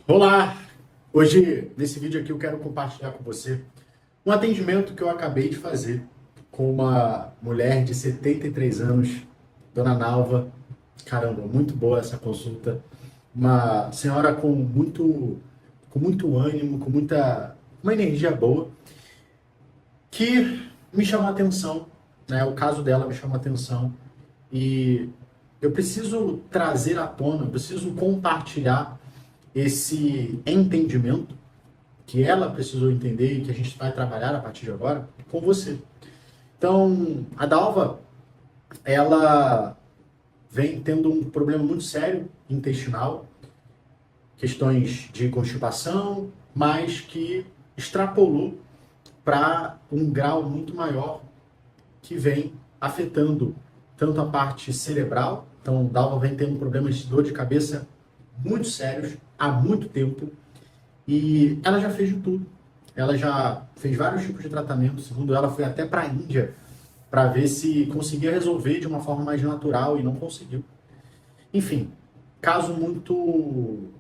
Olá! Hoje, nesse vídeo aqui, eu quero compartilhar com você um atendimento que eu acabei de fazer com uma mulher de 73 anos, Dona Nalva. Caramba, muito boa essa consulta. Uma senhora com muito ânimo, uma energia boa, que me chamou a atenção, né? O caso dela me chamou a atenção e eu preciso trazer à tona, eu preciso compartilhar esse entendimento que ela precisou entender e que a gente vai trabalhar a partir de agora com você. Então, a Dalva, ela vem tendo um problema muito sério intestinal, questões de constipação, mas que extrapolou para um grau muito maior que vem afetando tanto a parte cerebral. Então, Dalva vem tendo problemas de dor de cabeça muito sérios há muito tempo e ela já fez de tudo. Ela já fez vários tipos de tratamento. Segundo ela, foi até para a Índia para ver se conseguia resolver de uma forma mais natural e não conseguiu. Enfim, caso muito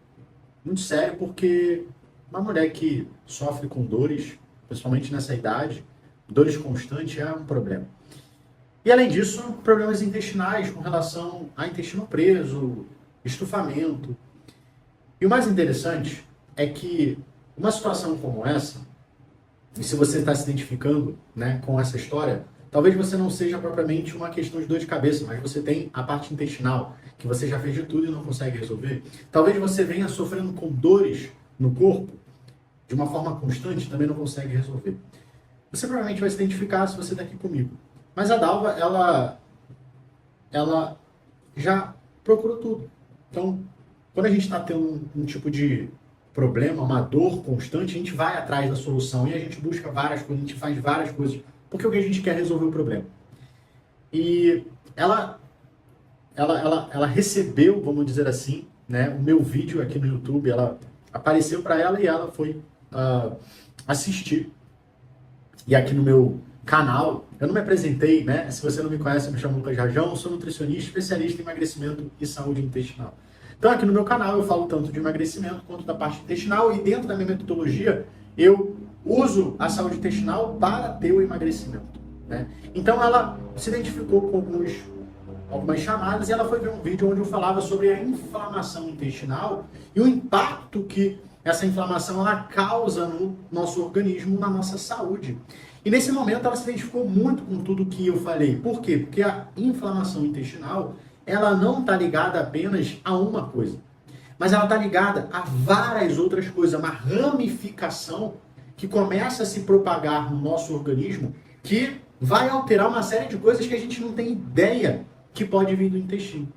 sério, porque uma mulher que sofre com dores, principalmente nessa idade, dores constantes é um problema. E além disso, problemas intestinais com relação a intestino preso, estufamento. E o mais interessante é que uma situação como essa, e se você está se identificando, né, com essa história, talvez você não seja propriamente uma questão de dor de cabeça, mas você tem a parte intestinal, que você já fez de tudo e não consegue resolver. Talvez você venha sofrendo com dores no corpo, de uma forma constante, e também não consegue resolver. Você provavelmente vai se identificar se você está aqui comigo. Mas a Dalva, ela já procurou tudo. Então, quando a gente está tendo um tipo de problema, uma dor constante, a gente vai atrás da solução e a gente busca várias coisas, a gente faz várias coisas, porque o que a gente quer é resolver o problema. E ela recebeu, vamos dizer assim, né, o meu vídeo aqui no YouTube, ela apareceu para ela e ela foi assistir. E aqui no meu canal, eu não me apresentei, né? Se você não me conhece, eu me chamo Lucas Rajão, sou nutricionista, especialista em emagrecimento e saúde intestinal. Então aqui no meu canal eu falo tanto de emagrecimento quanto da parte intestinal e dentro da minha metodologia eu uso a saúde intestinal para ter o emagrecimento, né? Então ela se identificou com algumas chamadas e ela foi ver um vídeo onde eu falava sobre a inflamação intestinal e o impacto que essa inflamação ela causa no nosso organismo, na nossa saúde. E nesse momento ela se identificou muito com tudo que eu falei. Por quê? Porque a inflamação intestinal ela não está ligada apenas a uma coisa, mas ela está ligada a várias outras coisas, uma ramificação que começa a se propagar no nosso organismo que vai alterar uma série de coisas que a gente não tem ideia que pode vir do intestino.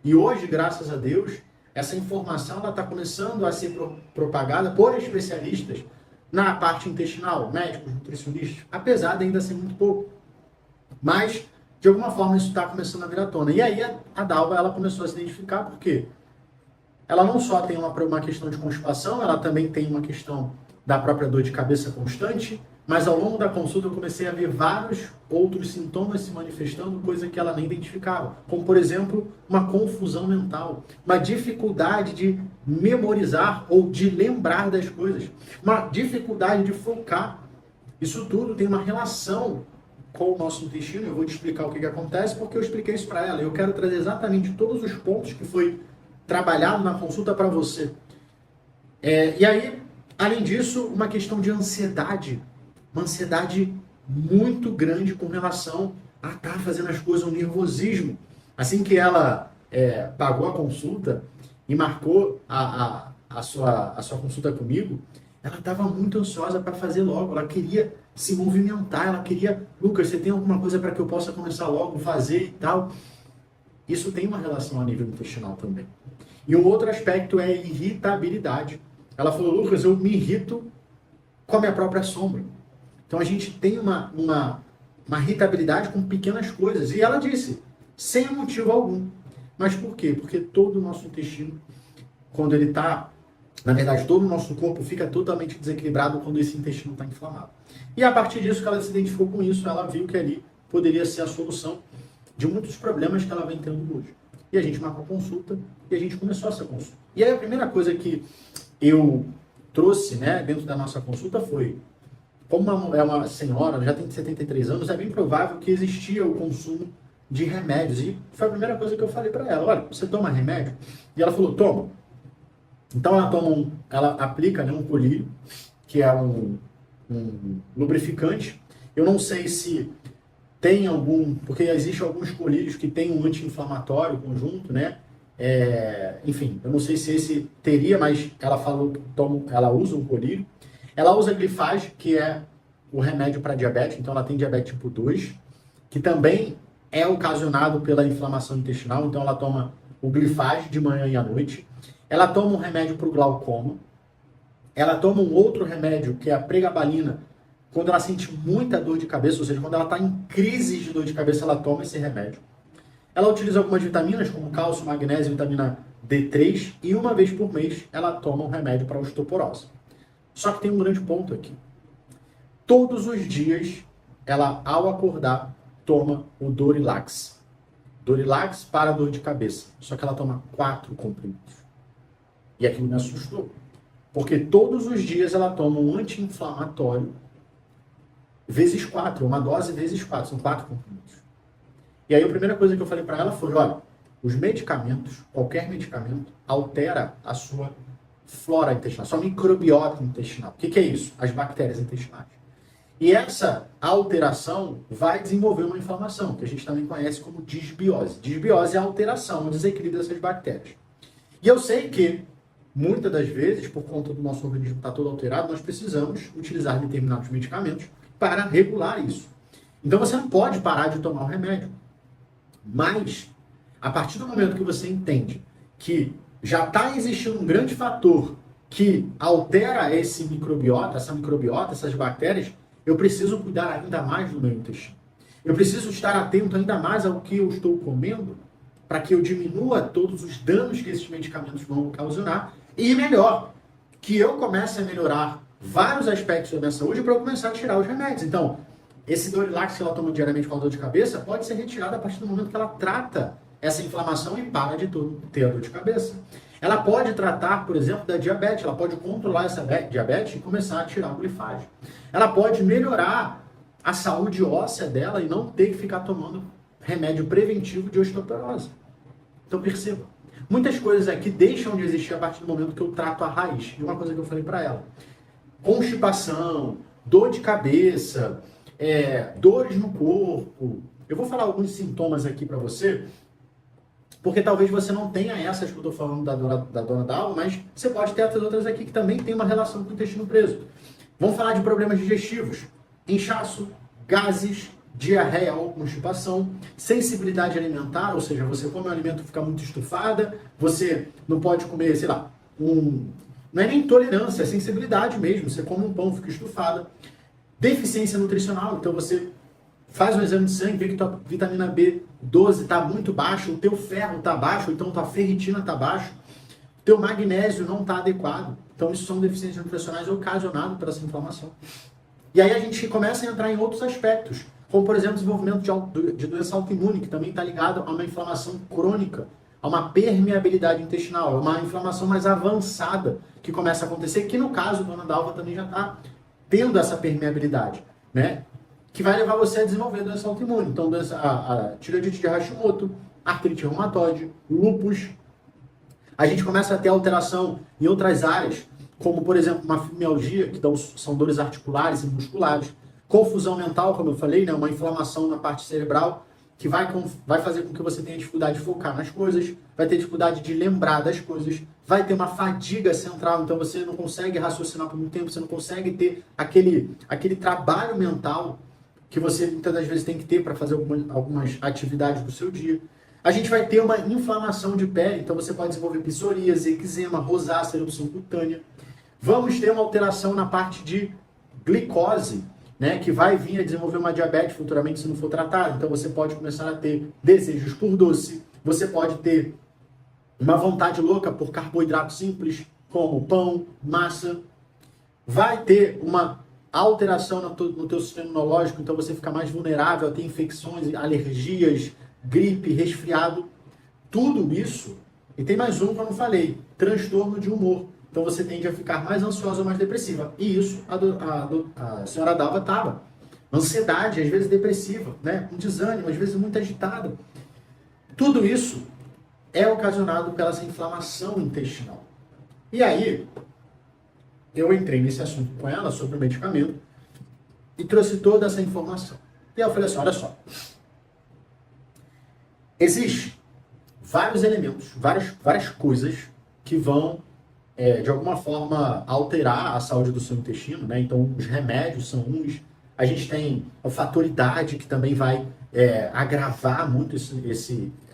E hoje, graças a Deus, essa informação está começando a ser propagada por especialistas na parte intestinal, médicos, nutricionistas, apesar de ainda ser muito pouco. Mas, de alguma forma, isso está começando a vir à tona. E aí a Dalva ela começou a se identificar porque ela não só tem uma questão de constipação, ela também tem uma questão da própria dor de cabeça constante, mas ao longo da consulta eu comecei a ver vários outros sintomas se manifestando, coisa que ela nem identificava. Como, por exemplo, uma confusão mental, uma dificuldade de memorizar ou de lembrar das coisas, uma dificuldade de focar. Isso tudo tem uma relação com o nosso intestino. Eu vou te explicar o que acontece, porque eu expliquei isso para ela. Eu quero trazer exatamente todos os pontos que foi trabalhado na consulta para você. E aí, além disso, uma questão de ansiedade. Uma ansiedade muito grande com relação a estar fazendo as coisas, um nervosismo. Assim que ela pagou a consulta e marcou a sua consulta comigo, ela estava muito ansiosa para fazer logo. Ela queria se movimentar, ela queria, Lucas, você tem alguma coisa para que eu possa começar logo, fazer e tal. Isso tem uma relação a nível intestinal também. E um outro aspecto é a irritabilidade. Ela falou, Lucas, eu me irrito com a minha própria sombra. Então a gente tem uma irritabilidade com pequenas coisas. E ela disse, sem motivo algum. Mas por quê? Porque todo o nosso intestino, quando ele está, na verdade, todo o nosso corpo fica totalmente desequilibrado quando esse intestino está inflamado. E a partir disso que ela se identificou com isso, ela viu que ali poderia ser a solução de muitos problemas que ela vem tendo hoje. E a gente marcou consulta e a gente começou essa consulta. E aí a primeira coisa que eu trouxe, né, dentro da nossa consulta foi, como é uma senhora, já tem 73 anos, é bem provável que existia o consumo de remédios. E foi a primeira coisa que eu falei para ela, olha, você toma remédio? E ela falou, toma. Então ela aplica, né, um colírio, que é um lubrificante. Eu não sei se tem algum, porque existem alguns colírios que tem um anti-inflamatório conjunto, né? Enfim, eu não sei se esse teria, mas ela falou que ela usa um colírio. Ela usa glifage, que é o remédio para diabetes, então ela tem diabetes tipo 2, que também é ocasionado pela inflamação intestinal, então ela toma o glifage de manhã e à noite. Ela toma um remédio para o glaucoma. Ela toma um outro remédio, que é a pregabalina, quando ela sente muita dor de cabeça, ou seja, quando ela está em crise de dor de cabeça, ela toma esse remédio. Ela utiliza algumas vitaminas, como cálcio, magnésio e vitamina D3, e uma vez por mês ela toma um remédio para osteoporose. Só que tem um grande ponto aqui. Todos os dias, ela, ao acordar, toma o Dorilax. Dorilax para dor de cabeça. Só que ela toma 4 comprimidos. E aquilo me assustou. Porque todos os dias ela toma um anti-inflamatório vezes 4, uma dose vezes 4, são 4 comprimidos. E aí a primeira coisa que eu falei para ela foi, olha, os medicamentos, qualquer medicamento, altera a sua flora intestinal, a sua microbiota intestinal. O que é isso? As bactérias intestinais. E essa alteração vai desenvolver uma inflamação, que a gente também conhece como disbiose. Disbiose é a alteração, o desequilíbrio dessas bactérias. E eu sei que, muitas das vezes, por conta do nosso organismo estar todo alterado, nós precisamos utilizar determinados medicamentos para regular isso. Então você não pode parar de tomar o remédio. Mas, a partir do momento que você entende que já está existindo um grande fator que altera essa microbiota, essas bactérias, eu preciso cuidar ainda mais do meu intestino. Eu preciso estar atento ainda mais ao que eu estou comendo para que eu diminua todos os danos que esses medicamentos vão ocasionar e, melhor, que eu comece a melhorar vários aspectos da minha saúde para eu começar a tirar os remédios. Então, esse Dorilax que ela toma diariamente com a dor de cabeça pode ser retirado a partir do momento que ela trata essa inflamação e para de ter a dor de cabeça. Ela pode tratar, por exemplo, da diabetes, ela pode controlar essa diabetes e começar a tirar o glifage. Ela pode melhorar a saúde óssea dela e não ter que ficar tomando remédio preventivo de osteoporose. Então perceba, muitas coisas aqui deixam de existir a partir do momento que eu trato a raiz. E uma coisa que eu falei para ela, constipação, dor de cabeça, dores no corpo. Eu vou falar alguns sintomas aqui para você, porque talvez você não tenha essas que eu estou falando da dona Dalva, mas você pode ter essas outras aqui que também tem uma relação com o intestino preso. Vamos falar de problemas digestivos, inchaço, gases, diarreia ou constipação, sensibilidade alimentar, ou seja, você come um alimento e fica muito estufada, você não pode comer, sei lá, não é nem intolerância, é sensibilidade mesmo, você come um pão, fica estufada. Deficiência nutricional, então você faz um exame de sangue, vê que tua vitamina B12 está muito baixa, o teu ferro está baixo, então tua ferritina está baixa, o teu magnésio não está adequado. Então isso são deficiências nutricionais ocasionadas por essa inflamação. E aí a gente começa a entrar em outros aspectos, como por exemplo o desenvolvimento de doença autoimune, que também está ligado a uma inflamação crônica, a uma permeabilidade intestinal, a uma inflamação mais avançada que começa a acontecer, que no caso, dona Dalva também já está tendo essa permeabilidade, né? Que vai levar você a desenvolver doença autoimune. Então, a tireoidite de Hashimoto, artrite reumatoide, lúpus. A gente começa a ter alteração em outras áreas, como, por exemplo, uma fibromialgia, que são dores articulares e musculares. Confusão mental, como eu falei, né? Uma inflamação na parte cerebral, que vai fazer com que você tenha dificuldade de focar nas coisas, vai ter dificuldade de lembrar das coisas, vai ter uma fadiga central, então você não consegue raciocinar por muito tempo, você não consegue ter aquele trabalho mental que você muitas das vezes tem que ter para fazer algumas atividades do seu dia. A gente vai ter uma inflamação de pele, então você pode desenvolver psoríase, eczema, rosácea, erupção cutânea. Vamos ter uma alteração na parte de glicose, né, que vai vir a desenvolver uma diabetes futuramente se não for tratado. Então você pode começar a ter desejos por doce, você pode ter uma vontade louca por carboidrato simples, como pão, massa. Vai ter uma alteração no teu sistema imunológico, então você fica mais vulnerável a ter infecções, alergias, gripe, resfriado. Tudo isso, e tem mais um que eu não falei, transtorno de humor. então você tende a ficar mais ansiosa ou mais depressiva. E isso a senhora Dalva estava. Ansiedade, às vezes depressiva, né? Um desânimo, às vezes muito agitada. Tudo isso é ocasionado pela essa inflamação intestinal. E aí, eu entrei nesse assunto com ela sobre o medicamento e trouxe toda essa informação. E aí eu falei assim, olha só, existem vários elementos, várias coisas que vão, de alguma forma, alterar a saúde do seu intestino, né? Então, os remédios são uns, a gente tem o fator idade, que também vai agravar muito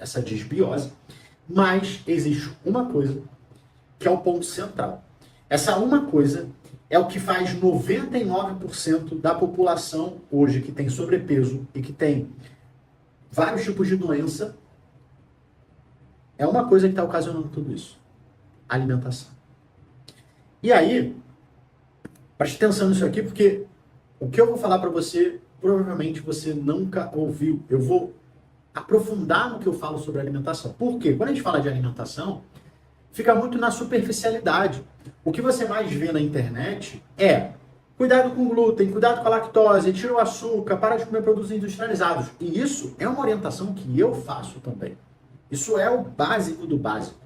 essa disbiose, mas existe uma coisa que é o ponto central. Essa uma coisa é o que faz 99% da população hoje que tem sobrepeso e que tem vários tipos de doença. É uma coisa que está ocasionando tudo isso. Alimentação. E aí, preste atenção nisso aqui, porque o que eu vou falar para você, provavelmente você nunca ouviu. Eu vou aprofundar no que eu falo sobre alimentação. Por quê? Quando a gente fala de alimentação, fica muito na superficialidade. O que você mais vê na internet é cuidado com o glúten, cuidado com a lactose, tira o açúcar, para de comer produtos industrializados. E isso é uma orientação que eu faço também. Isso é o básico do básico.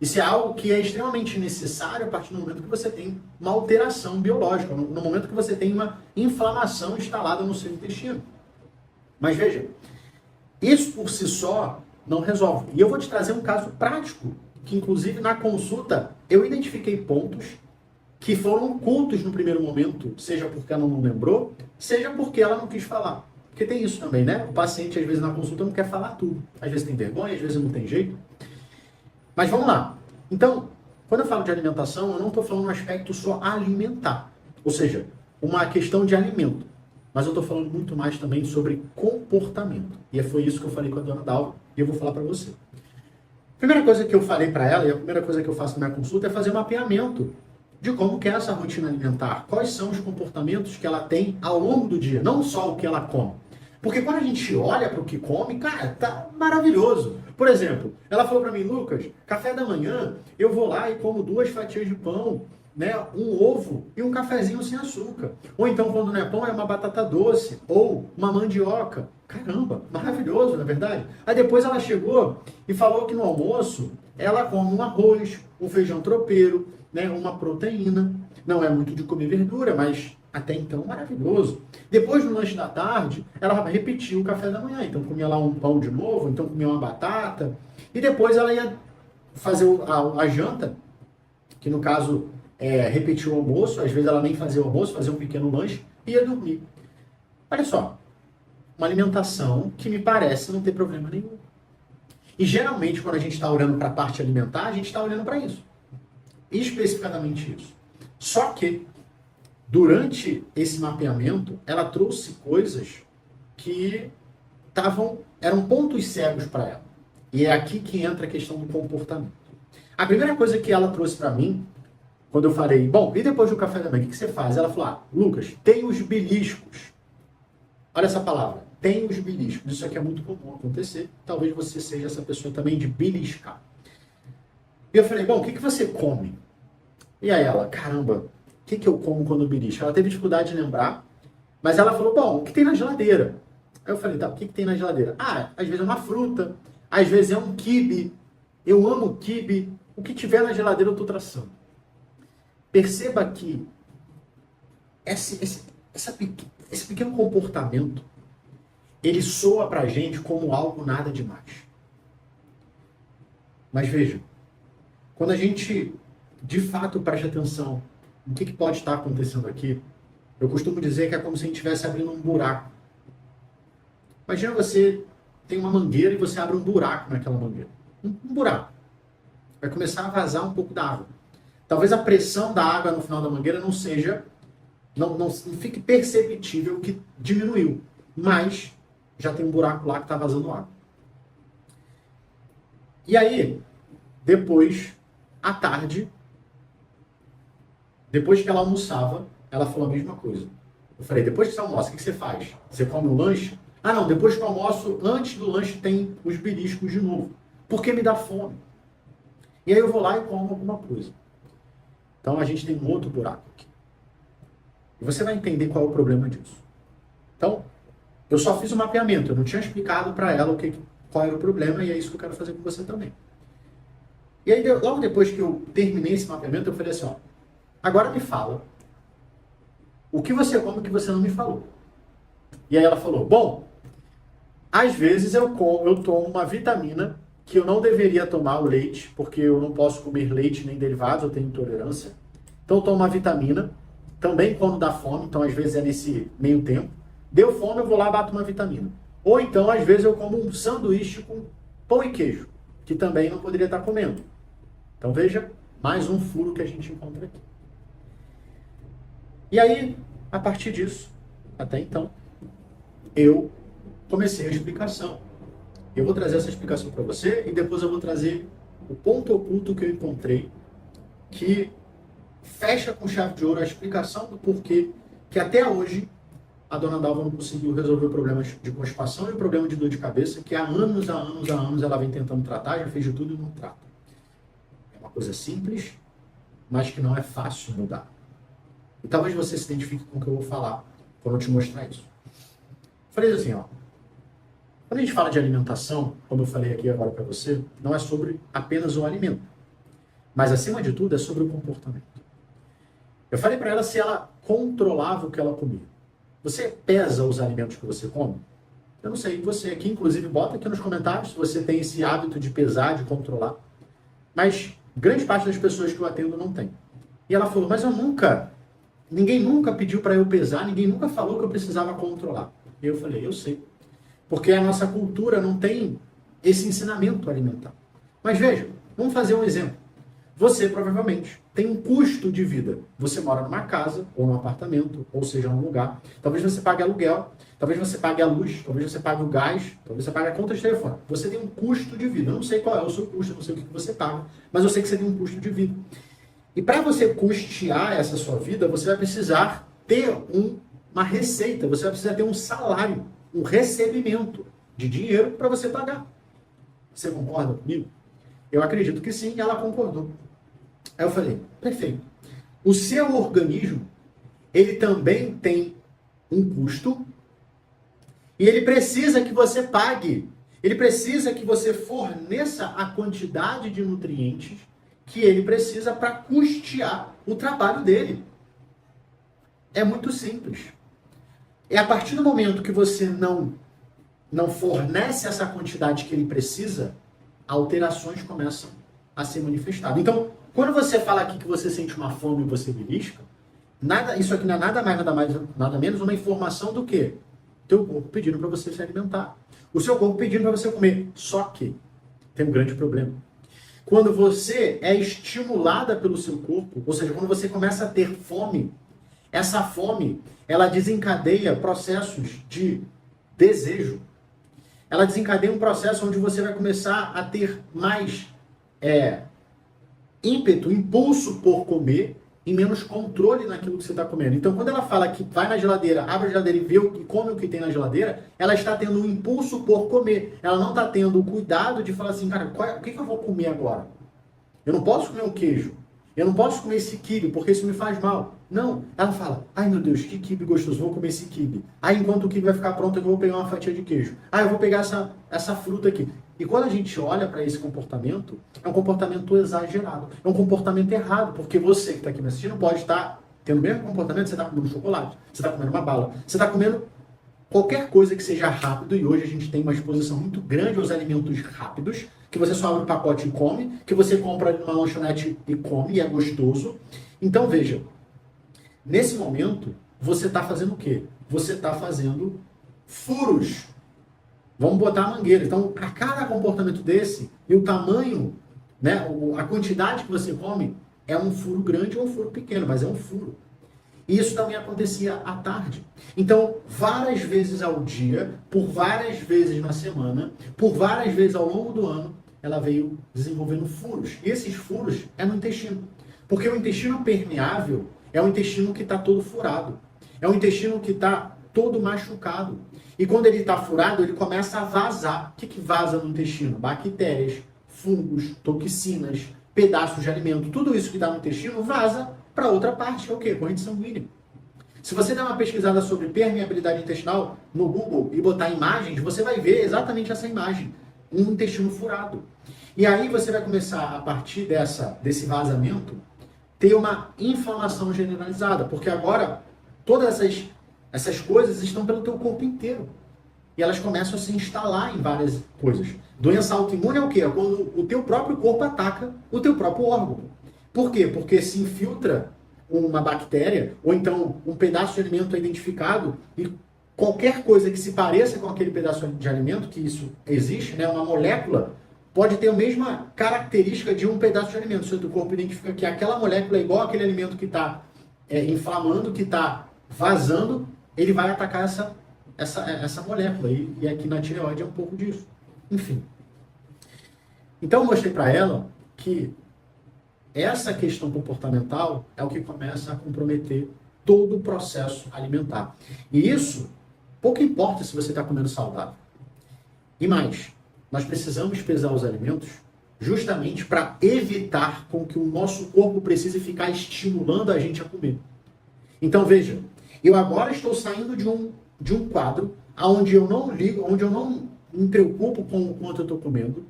Isso é algo que é extremamente necessário a partir do momento que você tem uma alteração biológica, no momento que você tem uma inflamação instalada no seu intestino. Mas veja, isso por si só não resolve. E eu vou te trazer um caso prático, que inclusive na consulta eu identifiquei pontos que foram ocultos no primeiro momento, seja porque ela não lembrou, seja porque ela não quis falar. Porque tem isso também, né? O paciente, às vezes, na consulta não quer falar tudo. Às vezes tem vergonha, às vezes não tem jeito. Mas vamos lá. Então, quando eu falo de alimentação, eu não estou falando um aspecto só alimentar. Ou seja, uma questão de alimento. Mas eu estou falando muito mais também sobre comportamento. E foi isso que eu falei com a dona Dalva, e eu vou falar para você. A primeira coisa que eu falei para ela, e a primeira coisa que eu faço na minha consulta, é fazer um mapeamento de como que é essa rotina alimentar. Quais são os comportamentos que ela tem ao longo do dia, não só o que ela come. Porque quando a gente olha para o que come, cara, tá maravilhoso. Por exemplo, ela falou para mim, Lucas, café da manhã, eu vou lá e como 2 fatias de pão, né, um ovo e um cafezinho sem açúcar. Ou então, quando não é pão, é uma batata doce ou uma mandioca. Caramba, maravilhoso, não é verdade? Aí depois ela chegou e falou que no almoço ela come um arroz, um feijão tropeiro, né, uma proteína. Não é muito de comer verdura, mas até então maravilhoso. Depois, no lanche da tarde, ela repetiu o café da manhã. Então comia lá um pão de novo, então comia uma batata. E depois ela ia fazer a janta, que no caso repetir o almoço. Às vezes ela nem fazia o almoço, fazia um pequeno lanche e ia dormir. Olha só, uma alimentação que me parece não ter problema nenhum. E geralmente, quando a gente está olhando para a parte alimentar, a gente está olhando para isso. Especificamente isso. Só que, durante esse mapeamento, ela trouxe coisas que eram pontos cegos para ela. E é aqui que entra a questão do comportamento. A primeira coisa que ela trouxe para mim, quando eu falei, bom, e depois do café da manhã, o que você faz? Ela falou, Lucas, tem os beliscos. Olha essa palavra, tem os beliscos. Isso aqui é muito comum acontecer. Talvez você seja essa pessoa também de beliscar. E eu falei, bom, o que você come? E aí ela, caramba, o que eu como quando belisco? Ela teve dificuldade de lembrar, mas ela falou, bom, o que tem na geladeira? Aí eu falei, tá, o que tem na geladeira? Ah, às vezes é uma fruta, às vezes é um quibe. Eu amo quibe. O que tiver na geladeira eu tô traçando. Perceba que esse pequeno comportamento, ele soa pra gente como algo nada demais. Mas veja, quando a gente de fato presta atenção no que pode estar acontecendo aqui, eu costumo dizer que é como se a gente estivesse abrindo um buraco. Imagina você tem uma mangueira e você abre um buraco naquela mangueira. Um buraco. Vai começar a vazar um pouco da água. Talvez a pressão da água no final da mangueira não seja, não fique perceptível que diminuiu, mas já tem um buraco lá que está vazando água. E aí, depois, à tarde, depois que ela almoçava, ela falou a mesma coisa. Eu falei, depois que você almoça, o que você faz? Você come um lanche? Ah, não, depois que eu almoço, antes do lanche tem os beliscos de novo. Porque me dá fome. E aí eu vou lá e como alguma coisa. Então a gente tem um outro buraco aqui. E você vai entender qual é o problema disso. Então, eu só fiz o mapeamento, eu não tinha explicado para ela qual era o problema, e é isso que eu quero fazer com você também. E aí, logo depois que eu terminei esse mapeamento, eu falei assim, ó, agora me fala o que você come que você não me falou. E aí ela falou, bom, às vezes eu tomo uma vitamina que eu não deveria tomar o leite, porque eu não posso comer leite nem derivados, eu tenho intolerância. Então eu tomo uma vitamina, também quando dá fome, então às vezes é nesse meio tempo. Deu fome, eu vou lá e bato uma vitamina. Ou então, às vezes, eu como um sanduíche com pão e queijo, que também não poderia estar comendo. Então veja, mais um furo que a gente encontra aqui. E aí, a partir disso, até então, eu comecei a explicação. Eu vou trazer essa explicação para você e depois eu vou trazer o ponto oculto que eu encontrei que fecha com chave de ouro a explicação do porquê que até hoje a dona Dalva não conseguiu resolver o problema de constipação e o problema de dor de cabeça que há anos ela vem tentando tratar, já fez de tudo e não trata. É uma coisa simples, mas que não é fácil mudar. E talvez você se identifique com o que eu vou falar quando eu te mostrar isso. Falei assim, ó. Quando a gente fala de alimentação, como eu falei aqui agora para você, não é sobre apenas o alimento. Mas, acima de tudo, é sobre o comportamento. Eu falei para ela se ela controlava o que ela comia. Você pesa os alimentos que você come? Eu não sei, você aqui, inclusive, bota aqui nos comentários se você tem esse hábito de pesar, de controlar. Mas grande parte das pessoas que eu atendo não tem. E ela falou, mas ninguém nunca pediu para eu pesar, ninguém nunca falou que eu precisava controlar. E eu falei, eu sei. Porque a nossa cultura não tem esse ensinamento alimentar. Mas veja, vamos fazer um exemplo. Você provavelmente tem um custo de vida. Você mora numa casa, ou num apartamento, ou seja, num lugar. Talvez você pague aluguel, talvez você pague a luz, talvez você pague o gás, talvez você pague a conta de telefone. Você tem um custo de vida. Eu não sei qual é o seu custo, eu não sei o que você paga, mas eu sei que você tem um custo de vida. E para você custear essa sua vida, você vai precisar ter uma receita, você vai precisar ter um salário, um recebimento de dinheiro para você pagar. Você concorda comigo? Eu acredito que sim, e ela concordou. Aí eu falei, perfeito. O seu organismo, ele também tem um custo e ele precisa que você pague. Ele precisa que você forneça a quantidade de nutrientes que ele precisa para custear o trabalho dele. É muito simples. É a partir do momento que você não fornece essa quantidade que ele precisa, alterações começam a ser manifestadas. Então, quando você fala aqui que você sente uma fome e você belisca, isso aqui não é nada menos uma informação do quê? Teu corpo pedindo para você se alimentar. O seu corpo pedindo para você comer. Só que tem um grande problema. Quando você é estimulada pelo seu corpo, ou seja, quando você começa a ter fome, essa fome, ela desencadeia processos de desejo. Ela desencadeia um processo onde você vai começar a ter mais ímpeto, impulso por comer e menos controle naquilo que você está comendo. Então, quando ela fala que vai na geladeira, abre a geladeira e vê e come o que tem na geladeira, ela está tendo um impulso por comer. Ela não está tendo o cuidado de falar assim, cara, o que eu vou comer agora? Eu não posso comer um queijo. Eu não posso comer esse quibe, porque isso me faz mal. Não. Ela fala, ai meu Deus, que quibe gostoso, vou comer esse quibe. Aí enquanto o quibe vai ficar pronto, eu vou pegar uma fatia de queijo. Ah, eu vou pegar essa fruta aqui. E quando a gente olha para esse comportamento, é um comportamento exagerado. É um comportamento errado, porque você que está aqui me assistindo pode estar tendo o mesmo comportamento, você está comendo chocolate, você está comendo uma bala, você está comendo qualquer coisa que seja rápido, e hoje a gente tem uma exposição muito grande aos alimentos rápidos, que você só abre o pacote e come, que você compra numa lanchonete e come, e é gostoso. Então, veja, nesse momento, você está fazendo o quê? Você está fazendo furos. Vamos botar a mangueira. Então, a cada comportamento desse, e o tamanho, né, a quantidade que você come, é um furo grande ou um furo pequeno, mas é um furo. E isso também acontecia à tarde. Então, várias vezes ao dia, por várias vezes na semana, por várias vezes ao longo do ano, ela veio desenvolvendo furos. E esses furos é no intestino. Porque o intestino permeável é um intestino que está todo furado. É um intestino que está todo machucado. E quando ele está furado, ele começa a vazar. O que vaza no intestino? Bactérias, fungos, toxinas, pedaços de alimento, tudo isso que está no intestino vaza para outra parte, que é o quê? Corrente sanguínea. Se você der uma pesquisada sobre permeabilidade intestinal no Google e botar imagens, você vai ver exatamente essa imagem, um intestino furado. E aí você vai começar, a partir desse vazamento, ter uma inflamação generalizada, porque agora todas essas coisas estão pelo teu corpo inteiro. E elas começam a se instalar em várias coisas. Doença autoimune é o quê? É quando o teu próprio corpo ataca o teu próprio órgão. Por quê? Porque se infiltra uma bactéria, ou então um pedaço de alimento é identificado e qualquer coisa que se pareça com aquele pedaço de alimento, que isso existe, né, uma molécula, pode ter a mesma característica de um pedaço de alimento. Se o teu corpo identifica que aquela molécula é igual àquele alimento que está inflamando, que está vazando, ele vai atacar essa molécula. E aqui na tireoide é um pouco disso. Enfim. Então eu mostrei para ela que essa questão comportamental é o que começa a comprometer todo o processo alimentar. E isso, pouco importa se você está comendo saudável. E mais, nós precisamos pesar os alimentos justamente para evitar com que o nosso corpo precise ficar estimulando a gente a comer. Então veja, eu agora estou saindo de um quadro onde eu não ligo, onde eu não me preocupo com o quanto eu estou comendo,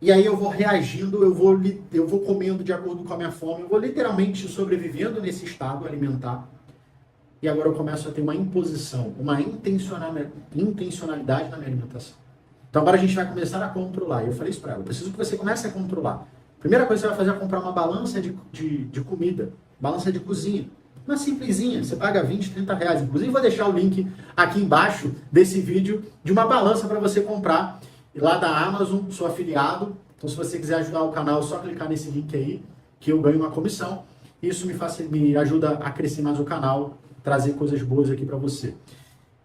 e aí eu vou reagindo, eu vou comendo de acordo com a minha fome, eu vou literalmente sobrevivendo nesse estado alimentar. E agora eu começo a ter uma imposição, uma intencionalidade na minha alimentação. Então agora a gente vai começar a controlar. E eu falei isso para ela, eu preciso que você comece a controlar. Primeira coisa que você vai fazer é comprar uma balança de comida, balança de cozinha. Uma simplesinha, você paga 20, 30 reais. Inclusive vou deixar o link aqui embaixo desse vídeo de uma balança para você comprar lá da Amazon, sou afiliado. Então se você quiser ajudar o canal, é só clicar nesse link aí, que eu ganho uma comissão. Isso me ajuda a crescer mais o canal, trazer coisas boas aqui para você.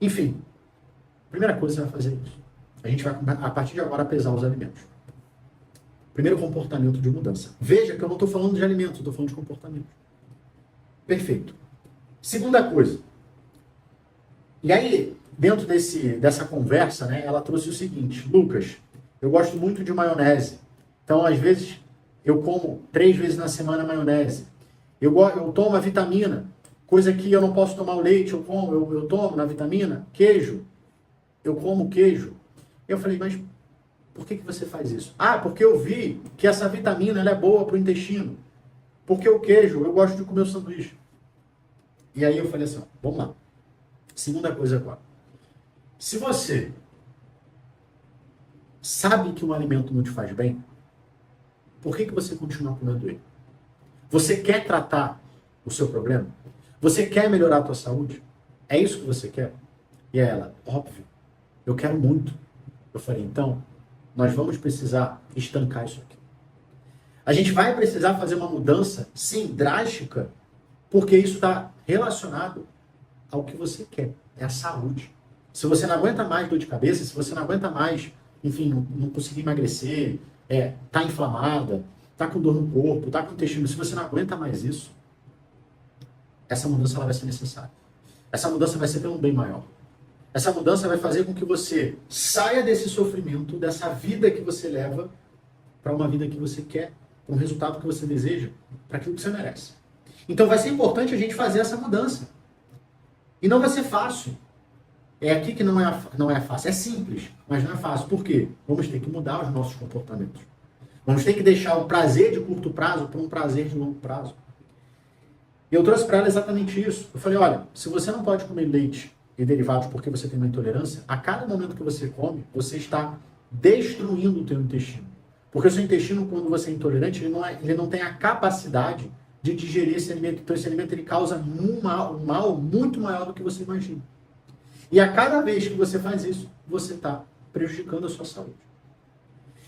Enfim, primeira coisa que você vai fazer é isso. A gente vai, a partir de agora, pesar os alimentos. Primeiro comportamento de mudança. Veja que eu não estou falando de alimentos, eu estou falando de comportamento. Perfeito. Segunda coisa. E aí, dentro dessa conversa, né, ela trouxe o seguinte: Lucas, eu gosto muito de maionese. Então, às vezes, eu como 3 vezes na semana maionese. Eu tomo a vitamina, coisa que eu não posso tomar o leite, eu tomo na vitamina, queijo. Eu como queijo. Eu falei, mas por que você faz isso? Ah, porque eu vi que essa vitamina ela é boa para o intestino. Porque o queijo, eu gosto de comer o sanduíche. E aí eu falei assim, ó, vamos lá. Segunda coisa agora. Se você sabe que um alimento não te faz bem, por que você continua comendo ele? Você quer tratar o seu problema? Você quer melhorar a tua saúde? É isso que você quer? E ela, óbvio, eu quero muito. Eu falei, então, nós vamos precisar estancar isso aqui. A gente vai precisar fazer uma mudança, sim, drástica, porque isso está relacionado ao que você quer, é a saúde. Se você não aguenta mais dor de cabeça, se você não aguenta mais, enfim, não conseguir emagrecer, tá inflamada, tá com dor no corpo, tá com intestino, se você não aguenta mais isso, essa mudança ela vai ser necessária. Essa mudança vai ser pelo bem maior. Essa mudança vai fazer com que você saia desse sofrimento, dessa vida que você leva, para uma vida que você quer, para um resultado que você deseja, para aquilo que você merece. Então vai ser importante a gente fazer essa mudança. E não vai ser fácil. É aqui que não é fácil. É simples, mas não é fácil. Por quê? Vamos ter que mudar os nossos comportamentos. Vamos ter que deixar o prazer de curto prazo para um prazer de longo prazo. E eu trouxe para ela exatamente isso. Eu falei, olha, se você não pode comer leite e derivados porque você tem uma intolerância, a cada momento que você come, você está destruindo o teu intestino. Porque o seu intestino, quando você é intolerante, ele não tem a capacidade de digerir esse alimento. Então esse alimento ele causa um mal muito maior do que você imagina. E a cada vez que você faz isso, você está prejudicando a sua saúde.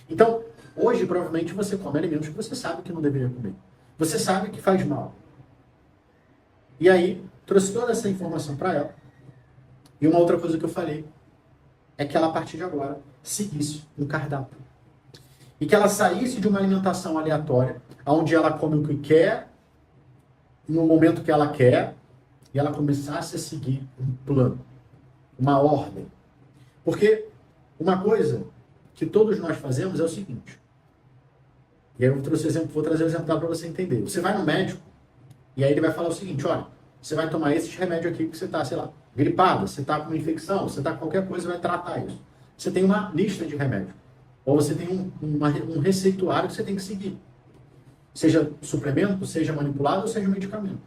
Então, hoje provavelmente você come alimentos que você sabe que não deveria comer. Você sabe que faz mal. E aí, trouxe toda essa informação para ela. E uma outra coisa que eu falei é que ela, a partir de agora, seguisse um cardápio. E que ela saísse de uma alimentação aleatória, onde ela come o que quer, no momento que ela quer, e ela começasse a seguir um plano, uma ordem. Porque uma coisa que todos nós fazemos é o seguinte: E aí eu vou trazer o exemplo para você entender. Você vai no médico, e aí ele vai falar o seguinte, olha, você vai tomar esses remédios aqui porque você está, sei lá, gripada, você está com uma infecção, você está com qualquer coisa, vai tratar isso. Você tem uma lista de remédios. Ou você tem um receituário que você tem que seguir. Seja suplemento, seja manipulado, ou seja medicamento.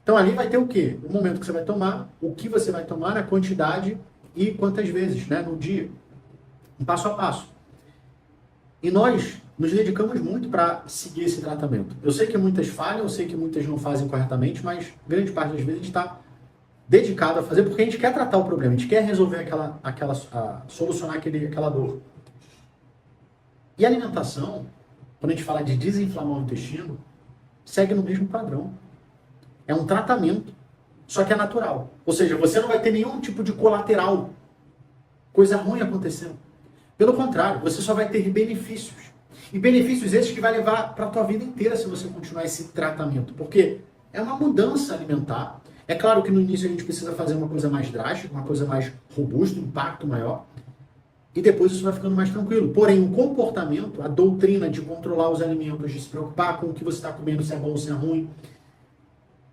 Então ali vai ter o quê? O momento que você vai tomar, o que você vai tomar, a quantidade e quantas vezes, né, no dia. Um passo a passo. E nós nos dedicamos muito para seguir esse tratamento. Eu sei que muitas falham, eu sei que muitas não fazem corretamente, mas grande parte das vezes a gente está dedicado a fazer porque a gente quer tratar o problema, a gente quer resolver solucionar aquela dor. E a alimentação, quando a gente fala de desinflamar o intestino, segue no mesmo padrão. É um tratamento, só que é natural. Ou seja, você não vai ter nenhum tipo de colateral, coisa ruim acontecendo. Pelo contrário, você só vai ter benefícios. E benefícios esses que vai levar para a tua vida inteira se você continuar esse tratamento. Porque é uma mudança alimentar. É claro que no início a gente precisa fazer uma coisa mais drástica, uma coisa mais robusta, um impacto maior. E depois isso vai ficando mais tranquilo. Porém, o comportamento, a doutrina de controlar os alimentos, de se preocupar com o que você está comendo, se é bom ou se é ruim,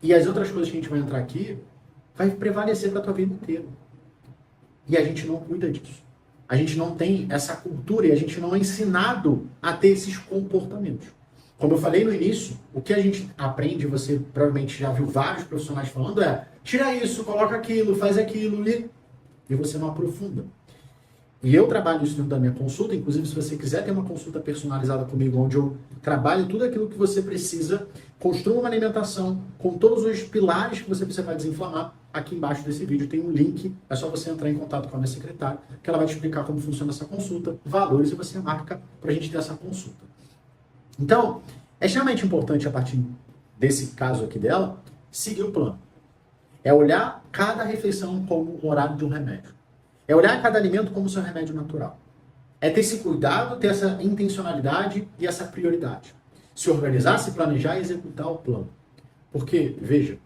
e as outras coisas que a gente vai entrar aqui, vai prevalecer para a tua vida inteira. E a gente não cuida disso. A gente não tem essa cultura e a gente não é ensinado a ter esses comportamentos. Como eu falei no início, o que a gente aprende, você provavelmente já viu vários profissionais falando, é tira isso, coloca aquilo, faz aquilo, e você não aprofunda. E eu trabalho isso dentro da minha consulta, inclusive se você quiser ter uma consulta personalizada comigo, onde eu trabalho tudo aquilo que você precisa, construa uma alimentação com todos os pilares que você precisa para desinflamar, aqui embaixo desse vídeo tem um link, é só você entrar em contato com a minha secretária, que ela vai te explicar como funciona essa consulta, valores, e você marca para a gente ter essa consulta. Então, é extremamente importante, a partir desse caso aqui dela, seguir o plano. É olhar cada refeição como o horário de um remédio. É olhar cada alimento como seu remédio natural. É ter esse cuidado, ter essa intencionalidade e essa prioridade. Se organizar, se planejar e executar o plano. Porque, veja,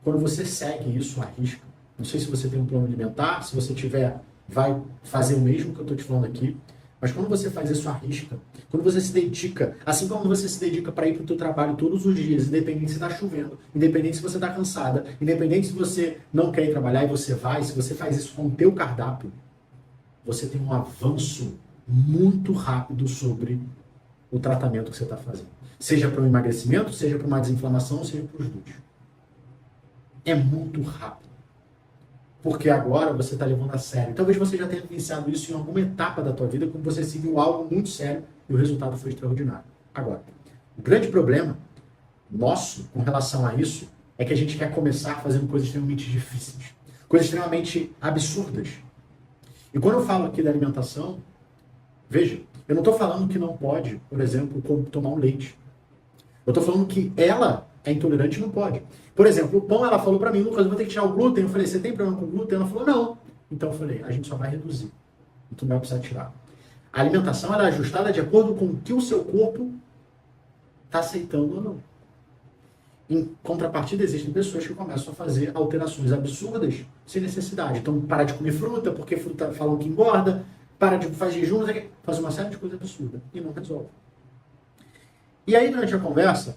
quando você segue isso à risca, não sei se você tem um plano alimentar, se você tiver, vai fazer o mesmo que eu estou te falando aqui, mas quando você faz isso à risca, quando você se dedica, assim como você se dedica para ir para o seu trabalho todos os dias, independente se está chovendo, independente se você está cansada, independente se você não quer ir trabalhar e você vai, se você faz isso com o teu cardápio, você tem um avanço muito rápido sobre o tratamento que você está fazendo. Seja para um emagrecimento, seja para uma desinflamação, seja para os dois. É muito rápido. Porque agora você está levando a sério. Talvez você já tenha vivenciado isso em alguma etapa da tua vida, quando você seguiu algo muito sério e o resultado foi extraordinário. Agora, o grande problema nosso com relação a isso é que a gente quer começar fazendo coisas extremamente difíceis, coisas extremamente absurdas. E quando eu falo aqui da alimentação, veja, eu não estou falando que não pode, por exemplo, tomar um leite. Eu estou falando que ela é intolerante e não pode. Por exemplo, o pão, ela falou para mim, Lucas, eu vou ter que tirar o glúten. Eu falei, você tem problema com glúten? Ela falou, não. Então eu falei, a gente só vai reduzir. E tu não vai precisar tirar. A alimentação ela é ajustada de acordo com o que o seu corpo está aceitando ou não. Em contrapartida, existem pessoas que começam a fazer alterações absurdas sem necessidade. Então, parar de comer fruta, porque fruta falam que engorda, para de fazer jejum, faz uma série de coisas absurdas e não resolve. E aí, durante a conversa,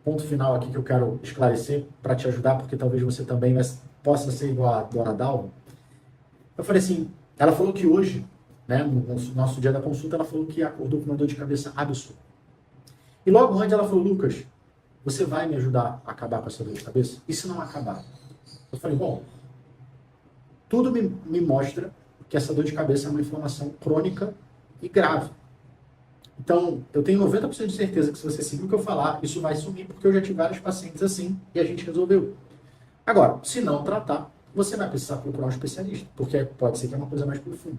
ponto final aqui que eu quero esclarecer para te ajudar, porque talvez você também possa ser igual a Dona Dalva. Eu falei assim, ela falou que hoje, né, no nosso dia da consulta, ela falou que acordou com uma dor de cabeça absurda. E logo antes ela falou, Lucas, você vai me ajudar a acabar com essa dor de cabeça? E se não acabar? Eu falei, bom, tudo me mostra que essa dor de cabeça é uma inflamação crônica e grave. Então, eu tenho 90% de certeza que se você seguir o que eu falar, isso vai sumir, porque eu já tive vários pacientes assim e a gente resolveu. Agora, se não tratar, você vai precisar procurar um especialista, porque pode ser que é uma coisa mais profunda.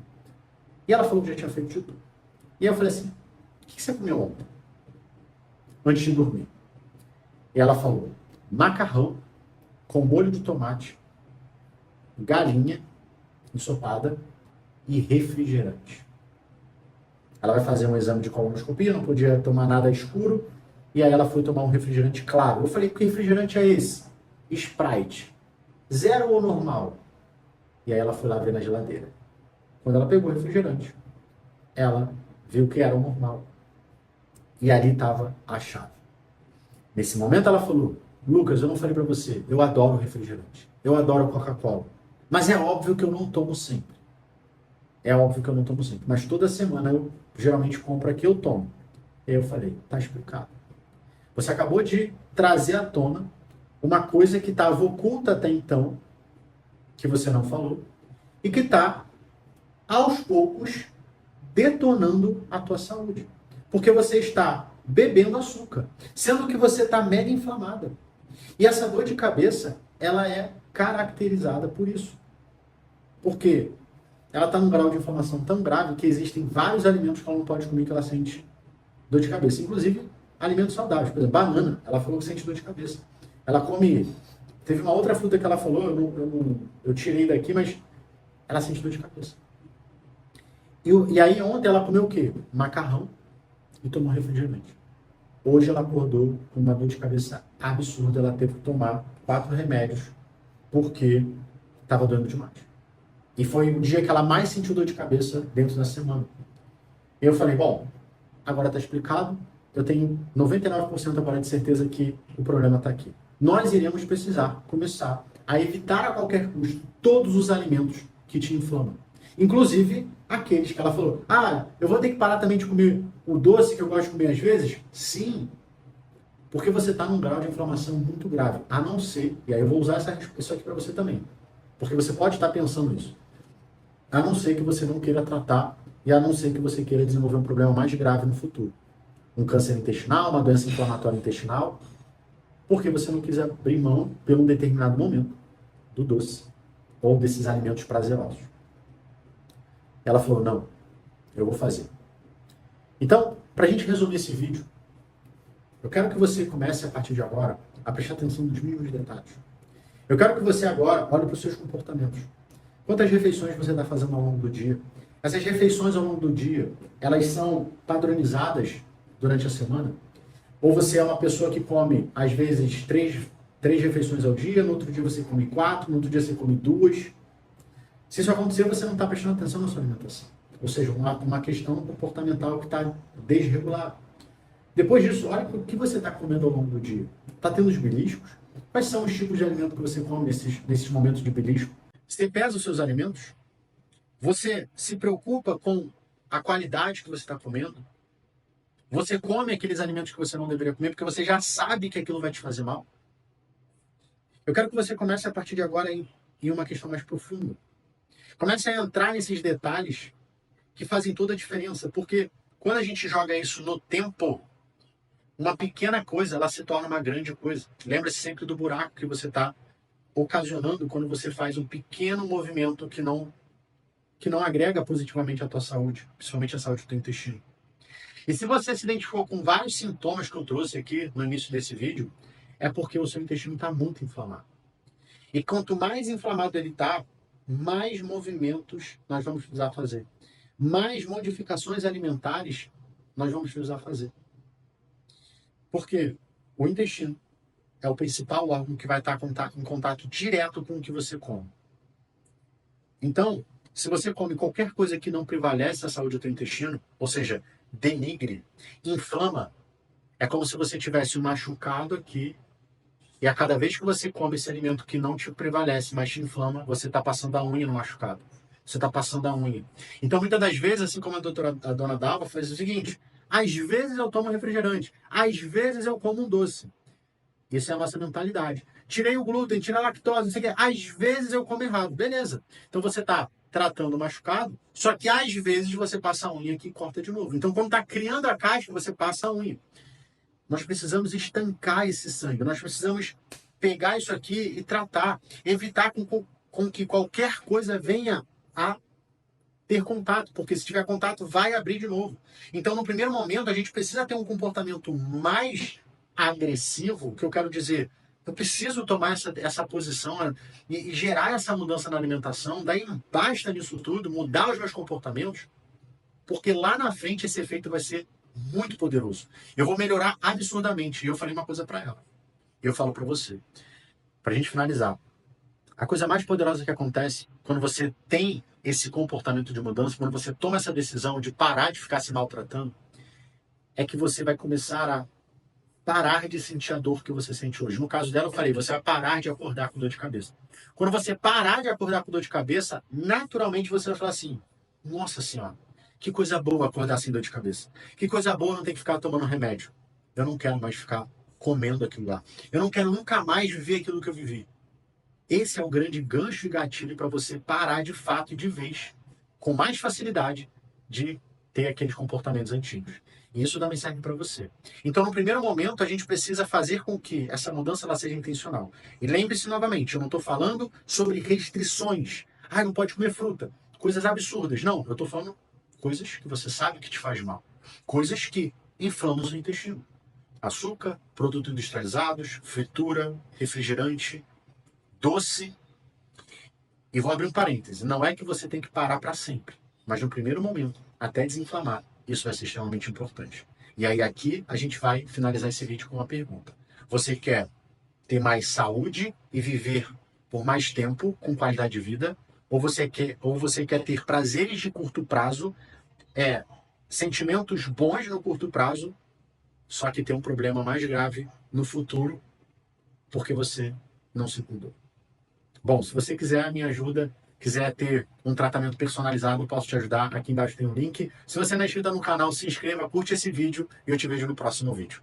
E ela falou que já tinha feito de tudo. E eu falei assim, o que você comeu ontem? Antes de dormir. E ela falou, macarrão com molho de tomate, galinha ensopada e refrigerante. Ela vai fazer um exame de colonoscopia, não podia tomar nada escuro, e aí ela foi tomar um refrigerante claro. Eu falei, que refrigerante é esse? Sprite. Zero ou normal? E aí ela foi lá ver na geladeira. Quando ela pegou o refrigerante, ela viu que era o normal. E ali estava a chave. Nesse momento ela falou, Lucas, eu não falei para você, eu adoro refrigerante, eu adoro Coca-Cola, mas é óbvio que eu não tomo sempre. É óbvio que eu não tomo sempre, mas toda semana eu geralmente compro aqui e eu tomo. E aí eu falei, tá explicado. Você acabou de trazer à tona uma coisa que estava oculta até então, que você não falou, e que está, aos poucos, detonando a tua saúde. Porque você está bebendo açúcar, sendo que você está mega inflamada. E essa dor de cabeça, ela é caracterizada por isso. Porque ela está num grau de inflamação tão grave que existem vários alimentos que ela não pode comer que ela sente dor de cabeça. Inclusive, alimentos saudáveis. Por exemplo, banana, ela falou que sente dor de cabeça. Ela come... Teve uma outra fruta que ela falou, eu tirei daqui, mas ela sente dor de cabeça. E aí ontem ela comeu o quê? Macarrão e tomou refrigerante. Hoje ela acordou com uma dor de cabeça absurda, ela teve que tomar 4 remédios porque estava doendo demais. E foi o dia que ela mais sentiu dor de cabeça dentro da semana. E eu falei, bom, agora está explicado, eu tenho 99% agora de certeza que o problema está aqui. Nós iremos precisar começar a evitar a qualquer custo todos os alimentos que te inflamam. Inclusive aqueles que ela falou, eu vou ter que parar também de comer o doce que eu gosto de comer às vezes? Sim, porque você está num grau de inflamação muito grave. A não ser, e aí eu vou usar isso aqui para você também, porque você pode estar pensando isso, a não ser que você não queira tratar e a não ser que você queira desenvolver um problema mais grave no futuro. Um câncer intestinal, uma doença inflamatória intestinal, porque você não quis abrir mão, por um determinado momento, do doce ou desses alimentos prazerosos. Ela falou, não, eu vou fazer. Então, para a gente resumir esse vídeo, eu quero que você comece, a partir de agora, a prestar atenção nos mínimos detalhes. Eu quero que você agora olhe para os seus comportamentos. Quantas refeições você está fazendo ao longo do dia? Essas refeições ao longo do dia, elas são padronizadas durante a semana? Ou você é uma pessoa que come, às vezes, três refeições ao dia, no outro dia você come 4, no outro dia você come 2. Se isso acontecer, você não está prestando atenção na sua alimentação. Ou seja, uma questão comportamental que está desregulada. Depois disso, olha o que você está comendo ao longo do dia. Está tendo os beliscos? Quais são os tipos de alimento que você come nesses momentos de belisco? Você pesa os seus alimentos? Você se preocupa com a qualidade que você está comendo? Você come aqueles alimentos que você não deveria comer porque você já sabe que aquilo vai te fazer mal? Eu quero que você comece a partir de agora em uma questão mais profunda. Comece a entrar nesses detalhes que fazem toda a diferença, porque quando a gente joga isso no tempo, uma pequena coisa ela se torna uma grande coisa. Lembre-se sempre do buraco que você está ocasionando quando você faz um pequeno movimento que não agrega positivamente à tua saúde, principalmente a saúde do teu intestino. E se você se identificou com vários sintomas que eu trouxe aqui no início desse vídeo, é porque o seu intestino está muito inflamado. E quanto mais inflamado ele está, mais movimentos nós vamos precisar fazer. Mais modificações alimentares nós vamos precisar fazer. Porque o intestino é o principal órgão que vai estar em contato direto com o que você come. Então, se você come qualquer coisa que não prevalece a saúde do teu intestino, ou seja, denigre, inflama, é como se você tivesse um machucado aqui e a cada vez que você come esse alimento que não te prevalece, mas te inflama, você está passando a unha no machucado. Você está passando a unha. Então, muitas das vezes, assim como a dona Dalva faz o seguinte, às vezes eu tomo refrigerante, às vezes eu como um doce. Isso é a nossa mentalidade. Tirei o glúten, tirei a lactose, não sei o quê. Às vezes eu como errado. Beleza. Então você está tratando o machucado, só que às vezes você passa a unha aqui e corta de novo. Então quando está criando a casca, você passa a unha. Nós precisamos estancar esse sangue. Nós precisamos pegar isso aqui e tratar. Evitar com que qualquer coisa venha a ter contato. Porque se tiver contato, vai abrir de novo. Então no primeiro momento, a gente precisa ter um comportamento mais agressivo, que eu quero dizer, eu preciso tomar essa posição e gerar essa mudança na alimentação, daí basta nisso tudo, mudar os meus comportamentos, porque lá na frente esse efeito vai ser muito poderoso. Eu vou melhorar absurdamente. E eu falei uma coisa para ela. Eu falo para você. Pra gente finalizar. A coisa mais poderosa que acontece quando você tem esse comportamento de mudança, quando você toma essa decisão de parar de ficar se maltratando, é que você vai começar a parar de sentir a dor que você sente hoje. No caso dela, eu falei, você vai parar de acordar com dor de cabeça. Quando você parar de acordar com dor de cabeça, naturalmente você vai falar assim: nossa senhora, que coisa boa acordar sem dor de cabeça. Que coisa boa não ter que ficar tomando remédio. Eu não quero mais ficar comendo aquilo lá. Eu não quero nunca mais viver aquilo que eu vivi. Esse é o grande gancho e gatilho para você parar de fato e de vez, com mais facilidade, de ter aqueles comportamentos antigos. E isso também serve para você. Então, no primeiro momento, a gente precisa fazer com que essa mudança ela seja intencional. E lembre-se novamente, eu não estou falando sobre restrições. Ah, não pode comer fruta. Coisas absurdas. Não, eu estou falando coisas que você sabe que te faz mal. Coisas que inflamam o seu intestino. Açúcar, produtos industrializados, fritura, refrigerante, doce. E vou abrir um parêntese. Não é que você tem que parar para sempre. Mas no primeiro momento, até desinflamar, isso vai ser extremamente importante. E aí aqui a gente vai finalizar esse vídeo com uma pergunta. Você quer ter mais saúde e viver por mais tempo com qualidade de vida? Ou você quer ter prazeres de curto prazo, sentimentos bons no curto prazo, só que ter um problema mais grave no futuro porque você não se cuidou? Bom, se você quiser a minha ajuda, quiser ter um tratamento personalizado, eu posso te ajudar. Aqui embaixo tem um link. Se você não é inscrito no canal, se inscreva, curte esse vídeo e eu te vejo no próximo vídeo.